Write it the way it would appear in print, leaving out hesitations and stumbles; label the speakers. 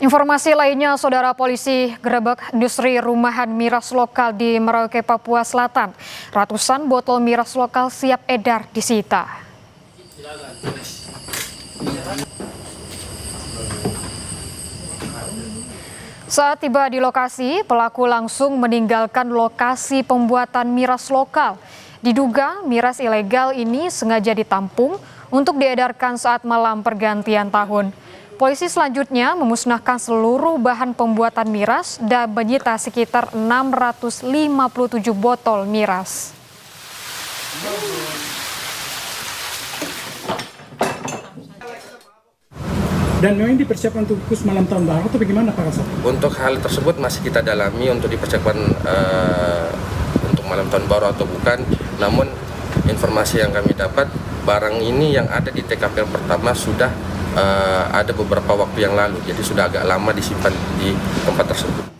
Speaker 1: Informasi lainnya, Saudara, polisi gerebek industri rumahan miras lokal di Merauke, Papua Selatan. Ratusan botol miras lokal siap edar disita. Saat tiba di lokasi, pelaku langsung meninggalkan lokasi pembuatan miras lokal. Diduga miras ilegal ini sengaja ditampung untuk diedarkan saat malam pergantian tahun. Polisi selanjutnya memusnahkan seluruh bahan pembuatan miras dan menyita sekitar 657 botol miras.
Speaker 2: Dan memang dipersiapkan untuk khusus malam tahun baru atau bagaimana Pak Kasat?
Speaker 3: Untuk hal tersebut masih kita dalami untuk dipersiapkan untuk malam tahun baru atau bukan. Namun informasi yang kami dapat, barang ini yang ada di TKP yang pertama sudah ada beberapa waktu yang lalu, jadi sudah agak lama disimpan di tempat tersebut.